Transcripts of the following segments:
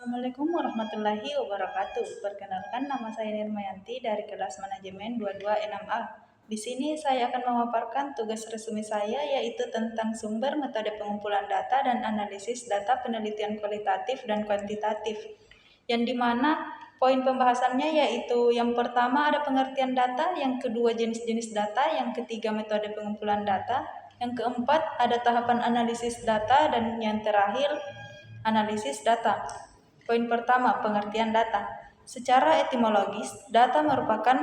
Assalamualaikum warahmatullahi wabarakatuh. Perkenalkan, nama saya Nirmayanti dari kelas manajemen 22 6A. Di sini saya akan memaparkan tugas resumi saya, yaitu tentang sumber, metode pengumpulan data, dan analisis data penelitian kualitatif dan kuantitatif. Yang dimana poin pembahasannya yaitu yang pertama ada pengertian data, yang kedua jenis-jenis data, yang ketiga metode pengumpulan data, yang keempat ada tahapan analisis data, dan yang terakhir analisis data. Poin pertama, pengertian data. Secara etimologis, data merupakan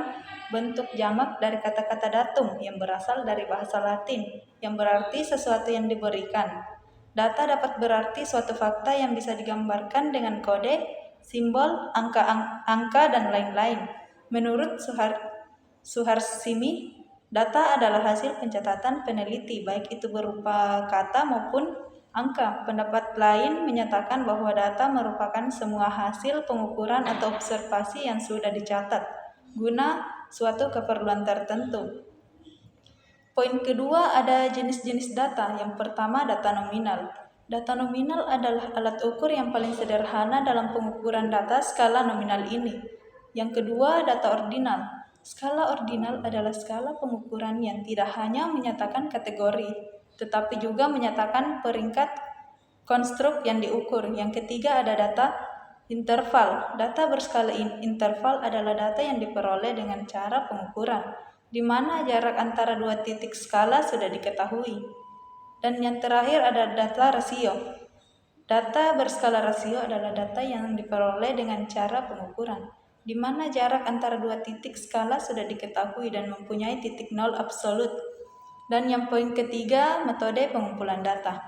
bentuk jamak dari kata-kata datum yang berasal dari bahasa Latin, yang berarti sesuatu yang diberikan. Data dapat berarti suatu fakta yang bisa digambarkan dengan kode, simbol, angka, dan lain-lain. Menurut Suharsimi, data adalah hasil pencatatan peneliti, baik itu berupa kata maupun angka. Pendapat lain menyatakan bahwa data merupakan semua hasil pengukuran atau observasi yang sudah dicatat guna suatu keperluan tertentu. Poin kedua ada jenis-jenis data. Yang pertama, data nominal. Data nominal adalah alat ukur yang paling sederhana dalam pengukuran data skala nominal ini. Yang kedua, data ordinal. Skala ordinal adalah skala pengukuran yang tidak hanya menyatakan kategori, tetapi juga menyatakan peringkat konstruk yang diukur. Yang ketiga ada data interval. Data berskala interval adalah data yang diperoleh dengan cara pengukuran, di mana jarak antara dua titik skala sudah diketahui. Dan yang terakhir ada data rasio. Data berskala rasio adalah data yang diperoleh dengan cara pengukuran, di mana jarak antara dua titik skala sudah diketahui dan mempunyai titik nol absolut. Dan yang poin ketiga, metode pengumpulan data.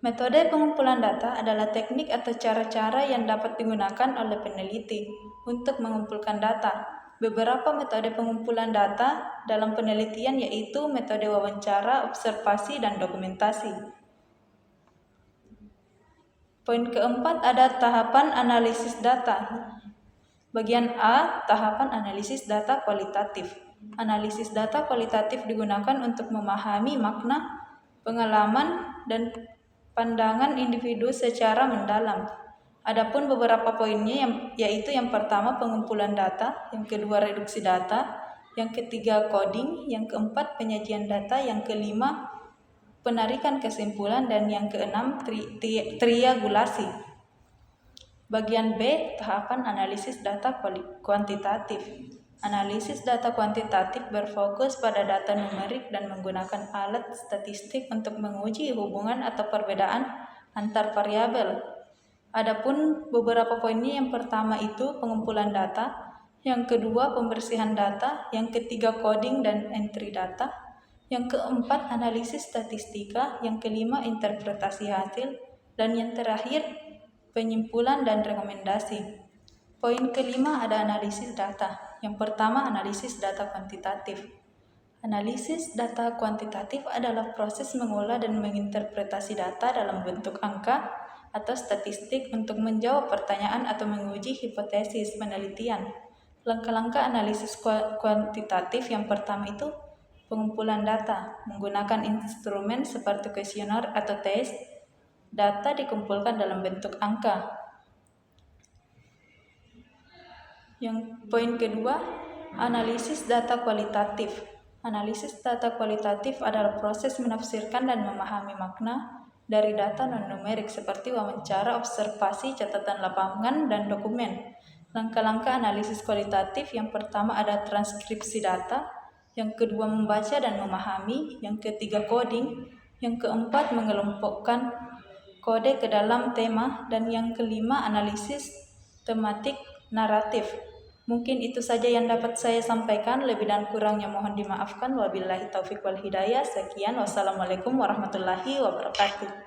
Metode pengumpulan data adalah teknik atau cara-cara yang dapat digunakan oleh peneliti untuk mengumpulkan data. Beberapa metode pengumpulan data dalam penelitian yaitu metode wawancara, observasi, dan dokumentasi. Poin keempat ada tahapan analisis data. Bagian A, tahapan analisis data kualitatif. Analisis data kualitatif digunakan untuk memahami makna, pengalaman, dan pandangan individu secara mendalam. Adapun beberapa poinnya yaitu yang pertama pengumpulan data, yang kedua reduksi data, yang ketiga coding, yang keempat penyajian data, yang kelima penarikan kesimpulan, dan yang keenam triangulasi. Bagian B, tahapan analisis data kuantitatif. Analisis data kuantitatif berfokus pada data numerik dan menggunakan alat statistik untuk menguji hubungan atau perbedaan antar variabel. Adapun beberapa poinnya, yang pertama itu pengumpulan data, yang kedua pembersihan data, yang ketiga coding dan entry data, yang keempat analisis statistika, yang kelima interpretasi hasil, dan yang terakhir penyimpulan dan rekomendasi. Poin kelima ada analisis data. Yang pertama, analisis data kuantitatif. Analisis data kuantitatif adalah proses mengolah dan menginterpretasi data dalam bentuk angka atau statistik untuk menjawab pertanyaan atau menguji hipotesis penelitian. Langkah-langkah analisis kuantitatif yang pertama itu pengumpulan data menggunakan instrumen seperti kuesioner atau tes. Data dikumpulkan dalam bentuk angka. Yang poin kedua, analisis data kualitatif. Analisis data kualitatif adalah proses menafsirkan dan memahami makna dari data non-numerik seperti wawancara, observasi, catatan lapangan, dan dokumen. Langkah-langkah analisis kualitatif yang pertama ada transkripsi data, yang kedua membaca dan memahami, yang ketiga coding, yang keempat mengelompokkan kode ke dalam tema, dan yang kelima analisis tematik naratif. Mungkin itu saja yang dapat saya sampaikan, lebih dan kurangnya mohon dimaafkan. Wabillahi taufiq wal hidayah. Sekian, wassalamualaikum warahmatullahi wabarakatuh.